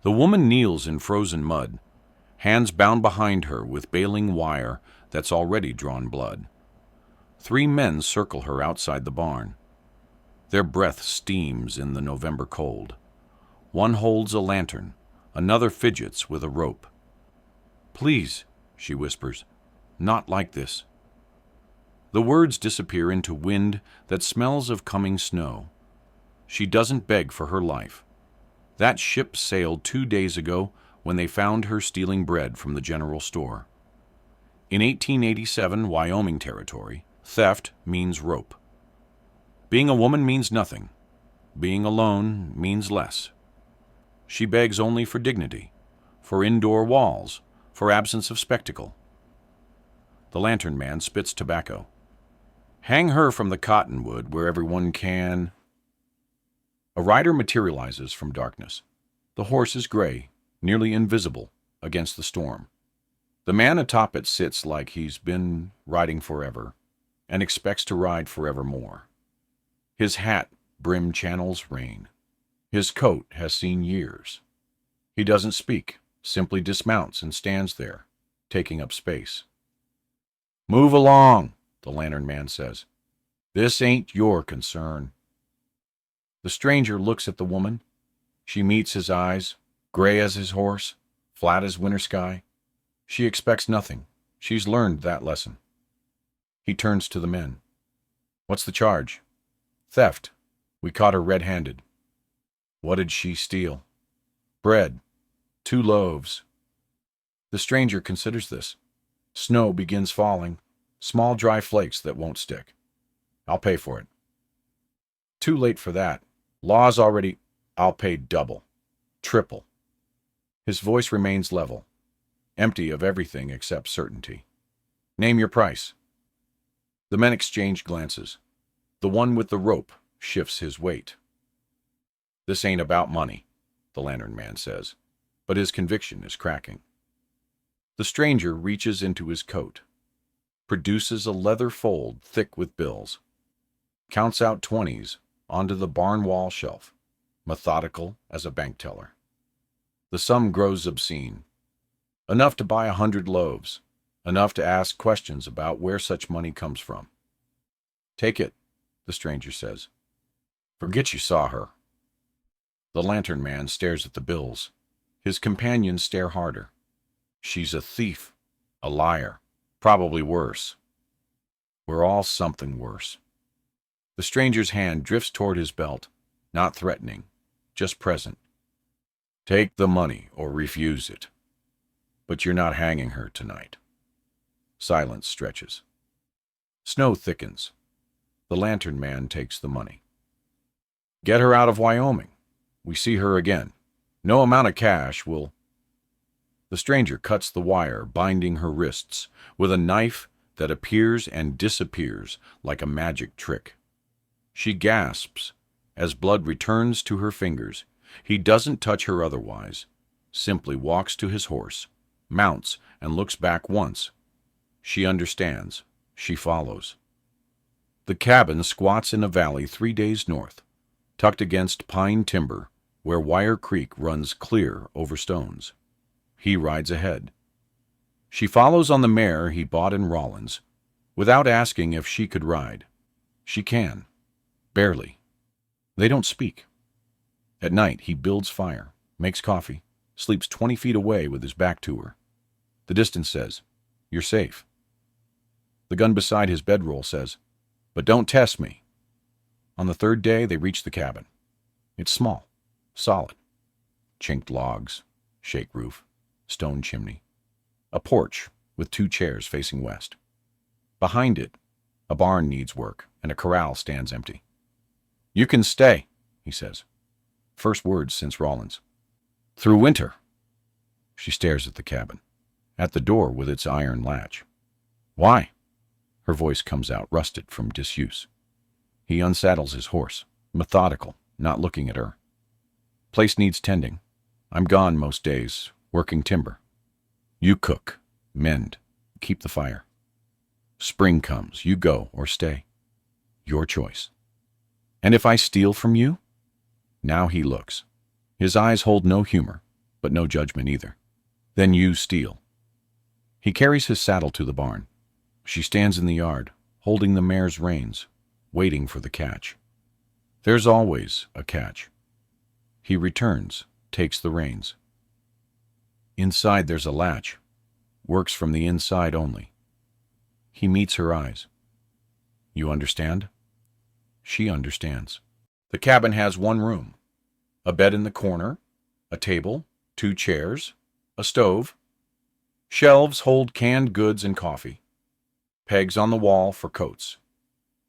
The woman kneels in frozen mud, hands bound behind her with baling wire that's already drawn blood. 3 men circle her outside the barn. Their breath steams in the November cold. One holds a lantern, another fidgets with a rope. "Please," she whispers, "not like this." The words disappear into wind that smells of coming snow. She doesn't beg for her life. That ship sailed 2 days ago when they found her stealing bread from the general store. In 1887 Wyoming territory, theft means rope. Being a woman means nothing. Being alone means less. She begs only for dignity, for indoor walls, for absence of spectacle. The lantern man spits tobacco. "Hang her from the cottonwood where everyone can." A rider materializes from darkness. The horse is gray, nearly invisible, against the storm. The man atop it sits like he's been riding forever, and expects to ride forevermore. His hat brim channels rain. His coat has seen years. He doesn't speak, simply dismounts and stands there, taking up space. "Move along," the lantern man says. "This ain't your concern." The stranger looks at the woman. She meets his eyes, gray as his horse, flat as winter sky. She expects nothing. She's learned that lesson. He turns to the men. "What's the charge?" "Theft. We caught her red-handed." "What did she steal?" "Bread. 2 loaves." The stranger considers this. Snow begins falling, small dry flakes that won't stick. "I'll pay for it." "Too late for that. Law's already—" "I'll pay double. Triple." His voice remains level, empty of everything except certainty. "Name your price." The men exchange glances. The one with the rope shifts his weight. "This ain't about money," the lantern man says, but his conviction is cracking. The stranger reaches into his coat, produces a leather fold thick with bills, counts out 20s onto the barn wall shelf, methodical as a bank teller. The sum grows obscene. Enough to buy 100 loaves, enough to ask questions about where such money comes from. "Take it," the stranger says. "Forget you saw her." The lantern man stares at the bills. His companions stare harder. "She's a thief, a liar, probably worse." "We're all something worse." The stranger's hand drifts toward his belt, not threatening, just present. "Take the money or refuse it. But you're not hanging her tonight." Silence stretches. Snow thickens. The lantern man takes the money. "Get her out of Wyoming. We see her again. No amount of cash will—" The stranger cuts the wire binding her wrists with a knife that appears and disappears like a magic trick. She gasps as blood returns to her fingers. He doesn't touch her otherwise, simply walks to his horse, mounts, and looks back once. She understands. She follows. The cabin squats in a valley 3 days north, tucked against pine timber, where Wire Creek runs clear over stones. He rides ahead. She follows on the mare he bought in Rawlins, without asking if she could ride. She can. Barely. They don't speak. At night, he builds fire, makes coffee, sleeps 20 feet away with his back to her. The distance says, "You're safe." The gun beside his bedroll says, "But don't test me." On the 3rd day, they reach the cabin. It's small, solid. Chinked logs, shake roof, stone chimney. A porch with 2 chairs facing west. Behind it, a barn needs work and a corral stands empty. "You can stay," he says. First words since Rawlins. "Through winter." She stares at the cabin, at the door with its iron latch. "Why?" Her voice comes out rusted from disuse. He unsaddles his horse, methodical, not looking at her. "Place needs tending. I'm gone most days, working timber. You cook, mend, keep the fire. Spring comes, you go or stay. Your choice. And if I steal from you?" Now he looks. His eyes hold no humor, but no judgment either. Then you steal. He carries his saddle to the barn. She stands in the yard, holding the mare's reins, waiting for the catch. There's always a catch. He returns, takes the reins. Inside there's a latch. Works from the inside only. He meets her eyes. You understand? She understands. The cabin has one room. A bed in the corner, a table, 2 chairs, a stove. Shelves hold canned goods and coffee. Pegs on the wall for coats.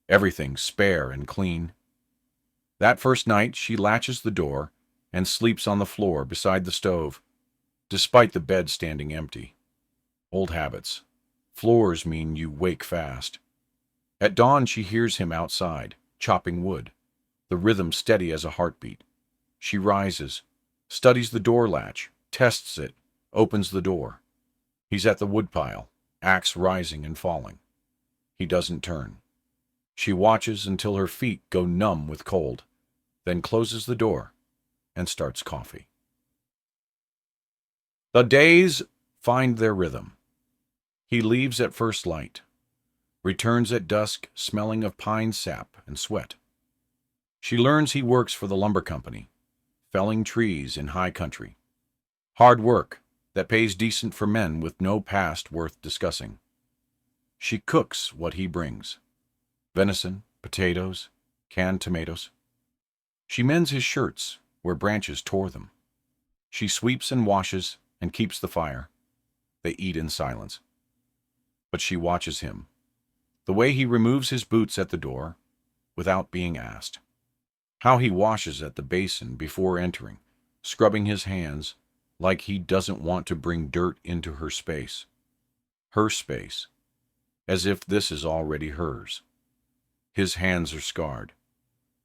Everything spare and clean. That first night, she latches the door and sleeps on the floor beside the stove, despite the bed standing empty. Old habits. Floors mean you wake fast. At dawn, she hears him outside, chopping wood, the rhythm steady as a heartbeat. She rises, studies the door latch, tests it, opens the door. He's at the woodpile, axe rising and falling. He doesn't turn. She watches until her feet go numb with cold, then closes the door and starts coffee. The days find their rhythm. He leaves at first light, returns at dusk smelling of pine sap and sweat. She learns he works for the lumber company, felling trees in high country. Hard work that pays decent for men with no past worth discussing. She cooks what he brings. Venison, potatoes, canned tomatoes. She mends his shirts where branches tore them. She sweeps and washes and keeps the fire. They eat in silence. But she watches him, the way he removes his boots at the door without being asked. How he washes at the basin before entering, scrubbing his hands like he doesn't want to bring dirt into her space. Her space, as if this is already hers. His hands are scarred.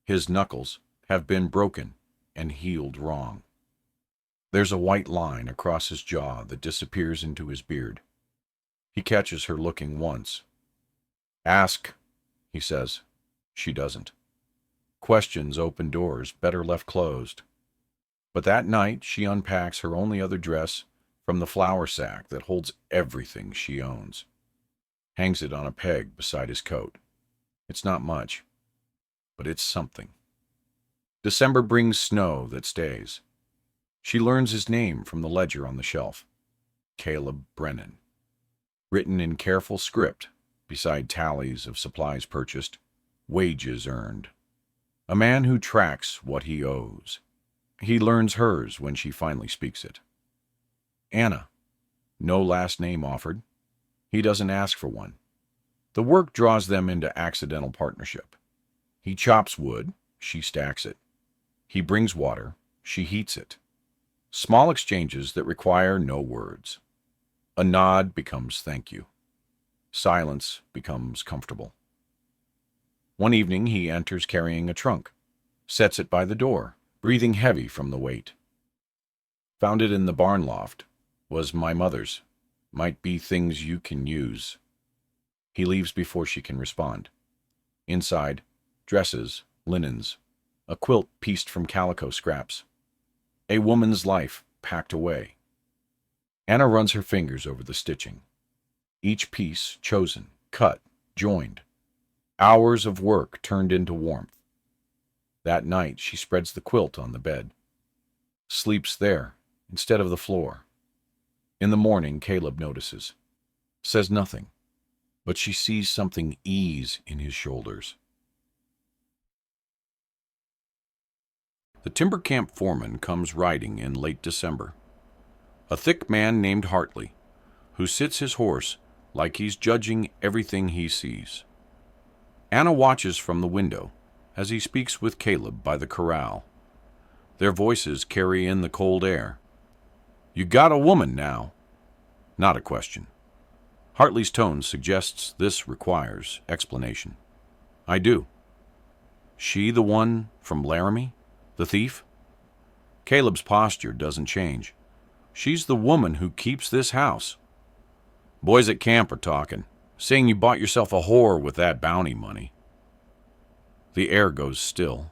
His knuckles have been broken and healed wrong. There's a white line across his jaw that disappears into his beard. He catches her looking once. Ask, he says. She doesn't. Questions open doors, better left closed. But that night she unpacks her only other dress from the flour sack that holds everything she owns. Hangs it on a peg beside his coat. It's not much, but it's something. December brings snow that stays. She learns his name from the ledger on the shelf. Caleb Brennan. Written in careful script beside tallies of supplies purchased, wages earned. A man who tracks what he owes. He learns hers when she finally speaks it. Anna. No last name offered. He doesn't ask for one. The work draws them into accidental partnership. He chops wood, she stacks it. He brings water, she heats it. Small exchanges that require no words. A nod becomes thank you. Silence becomes comfortable. One evening he enters carrying a trunk, sets it by the door, breathing heavy from the weight. Found it in the barn loft. Was my mother's. Might be things you can use. He leaves before she can respond. Inside, dresses, linens, a quilt pieced from calico scraps. A woman's life packed away. Anna runs her fingers over the stitching. Each piece chosen, cut, joined. Hours of work turned into warmth. That night she spreads the quilt on the bed. Sleeps there instead of the floor. In the morning, Caleb notices. Says nothing, but she sees something ease in his shoulders. The timber camp foreman comes riding in late December. A thick man named Hartley, who sits his horse like he's judging everything he sees. Anna watches from the window as he speaks with Caleb by the corral. Their voices carry in the cold air. You got a woman now. Not a question. Hartley's tone suggests this requires explanation. I do. She the one from Laramie? The thief? Caleb's posture doesn't change. She's the woman who keeps this house. Boys at camp are talking, saying you bought yourself a whore with that bounty money. The air goes still.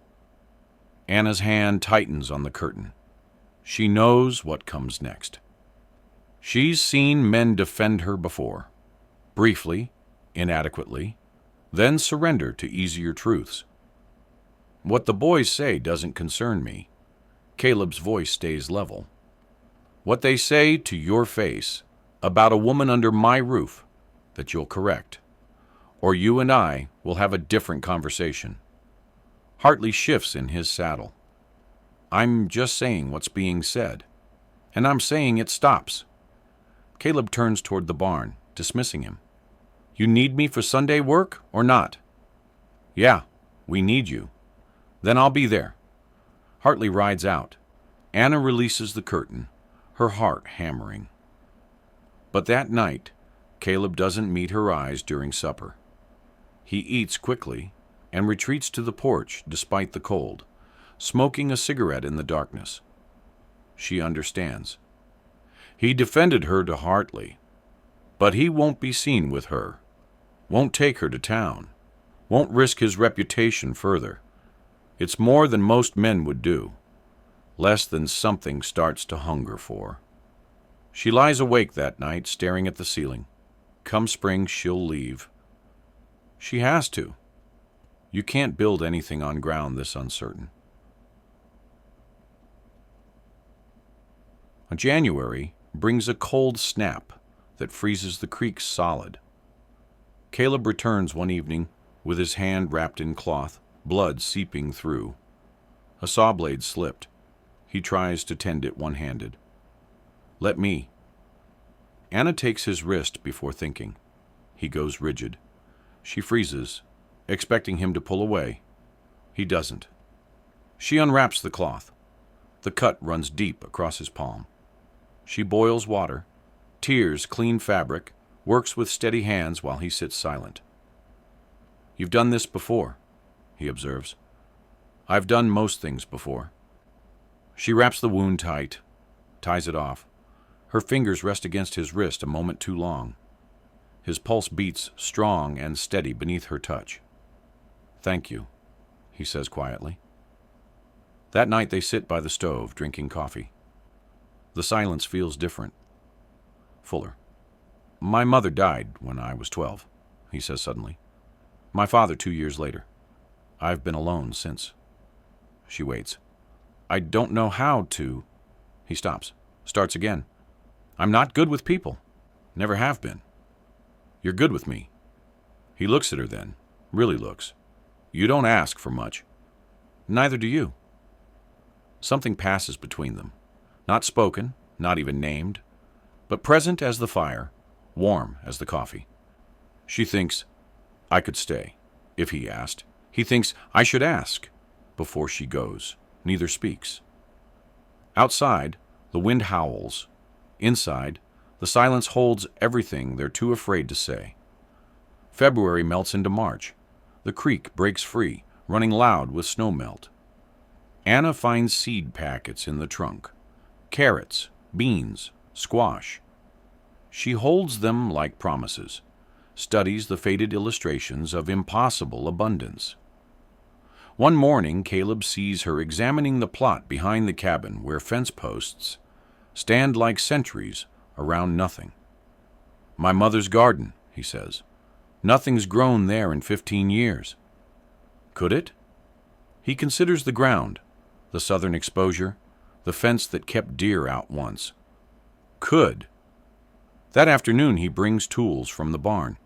Anna's hand tightens on the curtain. She knows what comes next. She's seen men defend her before, briefly, inadequately, then surrender to easier truths. What the boys say doesn't concern me. Caleb's voice stays level. What they say to your face about a woman under my roof that you'll correct, or you and I will have a different conversation. Hartley shifts in his saddle. I'm just saying what's being said, and I'm saying it stops. Caleb turns toward the barn, dismissing him. You need me for Sunday work or not? Yeah, we need you. Then I'll be there. Hartley rides out. Anna releases the curtain, her heart hammering. But that night, Caleb doesn't meet her eyes during supper. He eats quickly and retreats to the porch despite the cold, smoking a cigarette in the darkness. She understands. He defended her to Hartley, but he won't be seen with her, won't take her to town, won't risk his reputation further. It's more than most men would do, less than something starts to hunger for. She lies awake that night, staring at the ceiling. Come spring, she'll leave. She has to. You can't build anything on ground this uncertain. January brings a cold snap that freezes the creek solid. Caleb returns one evening with his hand wrapped in cloth, blood seeping through. A saw blade slipped. He tries to tend it one-handed. Let me. Anna takes his wrist before thinking. He goes rigid. She freezes, expecting him to pull away. He doesn't. She unwraps the cloth. The cut runs deep across his palm. She boils water, tears clean fabric, works with steady hands while he sits silent. You've done this before, he observes. I've done most things before. She wraps the wound tight, ties it off. Her fingers rest against his wrist a moment too long. His pulse beats strong and steady beneath her touch. Thank you, he says quietly. That night they sit by the stove, drinking coffee. The silence feels different, fuller. My mother died when I was 12, he says suddenly. My father 2 years later. I've been alone since. She waits. I don't know how to... He stops, starts again. I'm not good with people. Never have been. You're good with me. He looks at her then, really looks. You don't ask for much. Neither do you. Something passes between them. Not spoken, not even named, but present as the fire, warm as the coffee. She thinks, I could stay, if he asked. He thinks, I should ask, before she goes. Neither speaks. Outside, the wind howls. Inside, the silence holds everything they're too afraid to say. February melts into March. The creek breaks free, running loud with snow melt. Anna finds seed packets in the trunk. Carrots, beans, squash. She holds them like promises, studies the faded illustrations of impossible abundance. One morning, Caleb sees her examining the plot behind the cabin where fence posts stand like sentries around nothing. My mother's garden, he says. Nothing's grown there in 15 years. Could it? He considers the ground, the southern exposure, the fence that kept deer out once. Could. That afternoon he brings tools from the barn.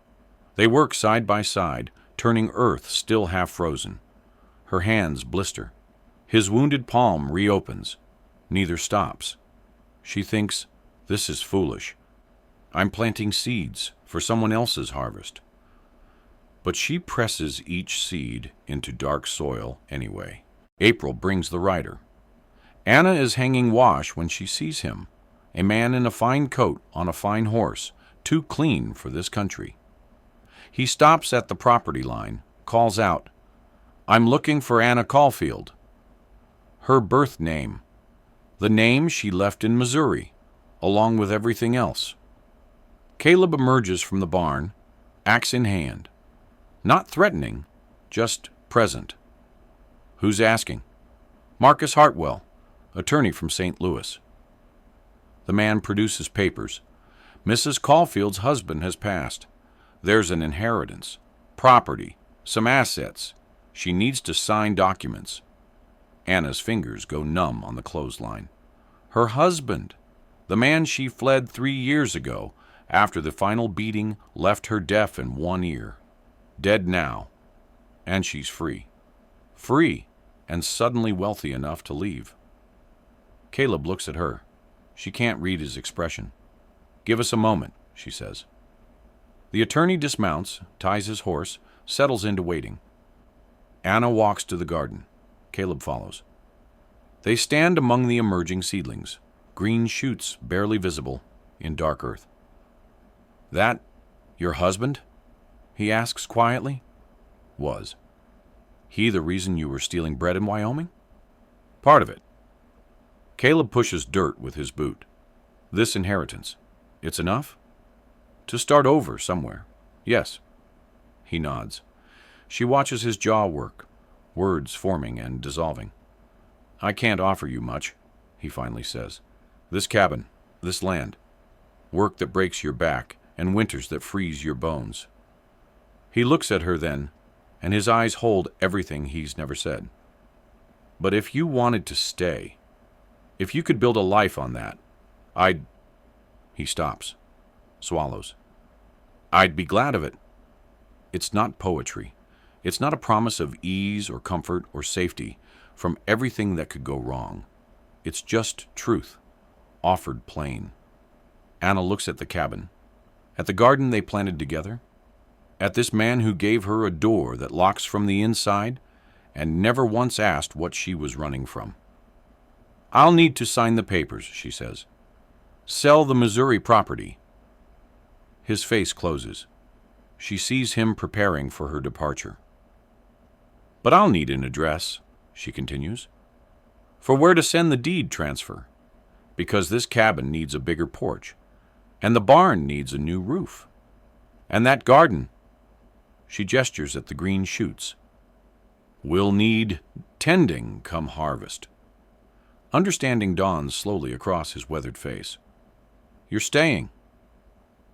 They work side by side, turning earth still half frozen. Her hands blister. His wounded palm reopens. Neither stops. She thinks, this is foolish. I'm planting seeds for someone else's harvest. But she presses each seed into dark soil anyway. April brings the rider. Anna is hanging wash when she sees him, a man in a fine coat on a fine horse, too clean for this country. He stops at the property line, calls out, I'm looking for Anna Caulfield. Her birth name, the name she left in Missouri, along with everything else. Caleb emerges from the barn, axe in hand. Not threatening, just present. Who's asking? Marcus Hartwell. attorney from St. Louis. The man produces papers. Mrs. Caulfield's husband has passed. There's an inheritance, property, some assets. She needs to sign documents. Anna's fingers go numb on the clothesline. Her husband, the man she fled 3 years ago after the final beating left her deaf in one ear. Dead now. And she's free. Free, and suddenly wealthy enough to leave. Caleb looks at her. She can't read his expression. "Give us a moment," she says. The attorney dismounts, ties his horse, settles into waiting. Anna walks to the garden. Caleb follows. They stand among the emerging seedlings, green shoots barely visible in dark earth. "That your husband?" he asks quietly. "Was. He the reason you were stealing bread in Wyoming?" "Part of it." Caleb pushes dirt with his boot. "This inheritance, it's enough?" "To start over somewhere, yes." He nods. She watches his jaw work, words forming and dissolving. "I can't offer you much," he finally says. "This cabin, this land, work that breaks your back and winters that freeze your bones." He looks at her then, and his eyes hold everything he's never said. "But if you wanted to stay, if you could build a life on that, I'd—" He stops, swallows. "I'd be glad of it." It's not poetry. It's not a promise of ease or comfort or safety from everything that could go wrong. It's just truth, offered plain. Anna looks at the cabin, at the garden they planted together, at this man who gave her a door that locks from the inside and never once asked what she was running from. "I'll need to sign the papers," she says. "Sell the Missouri property." His face closes. She sees him preparing for her departure. "But I'll need an address," she continues, "for where to send the deed transfer, because this cabin needs a bigger porch, and the barn needs a new roof, and that garden," she gestures at the green shoots, "will need tending come harvest." Understanding dawns slowly across his weathered face. "You're staying."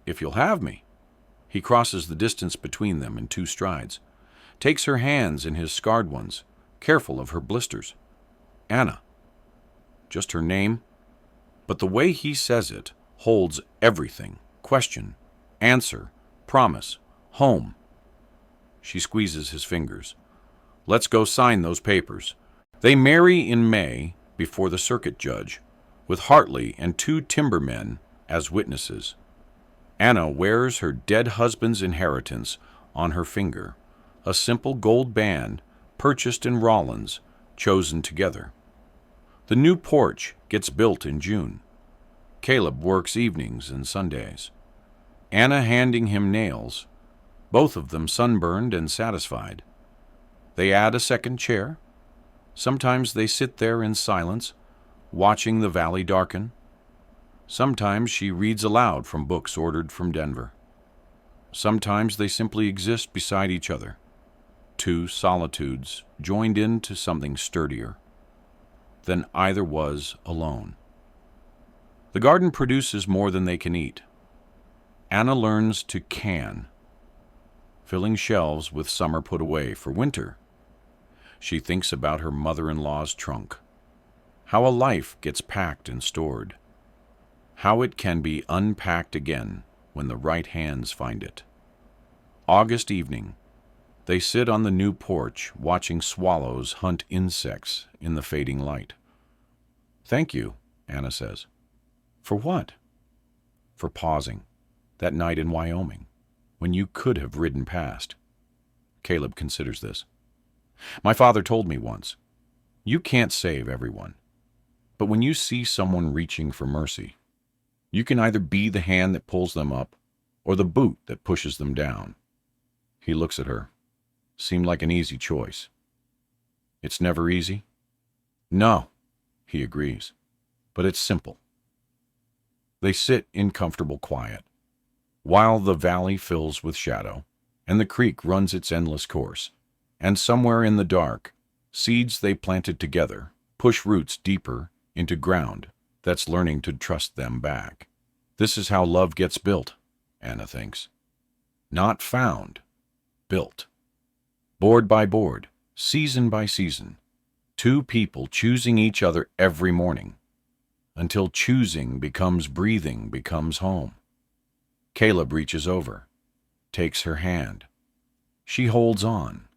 "If you'll have me." He crosses the distance between them in 2 strides, takes her hands in his scarred ones, careful of her blisters. "Anna." Just her name, but the way he says it holds everything: question, answer, promise, home. She squeezes his fingers. "Let's go sign those papers." They marry in May before the circuit judge, with Hartley and 2 timbermen as witnesses. Anna wears her dead husband's inheritance on her finger, a simple gold band purchased in Rawlins, chosen together. The new porch gets built in June. Caleb works evenings and Sundays. Anna handing him nails, both of them sunburned and satisfied. They add a second chair. Sometimes they sit there in silence, watching the valley darken. Sometimes she reads aloud from books ordered from Denver. Sometimes they simply exist beside each other, 2 solitudes joined into something sturdier than either was alone. The garden produces more than they can eat. Anna learns to can, filling shelves with summer put away for winter. She thinks about her mother-in-law's trunk, how a life gets packed and stored, how it can be unpacked again when the right hands find it. August evening. They sit on the new porch watching swallows hunt insects in the fading light. "Thank you," Anna says. "For what?" "For pausing, that night in Wyoming, when you could have ridden past." Caleb considers this. "My father told me once, you can't save everyone, but when you see someone reaching for mercy, you can either be the hand that pulls them up or the boot that pushes them down." He looks at her. Seemed like an easy choice. "It's never easy?" "No," he agrees, "but it's simple." They sit in comfortable quiet, while the valley fills with shadow, and the creek runs its endless course, and somewhere in the dark, seeds they planted together push roots deeper into ground that's learning to trust them back. This is how love gets built, Anna thinks. Not found, built. Board by board, season by season. Two people choosing each other every morning, until choosing becomes breathing, becomes home. Caleb reaches over, takes her hand. She holds on,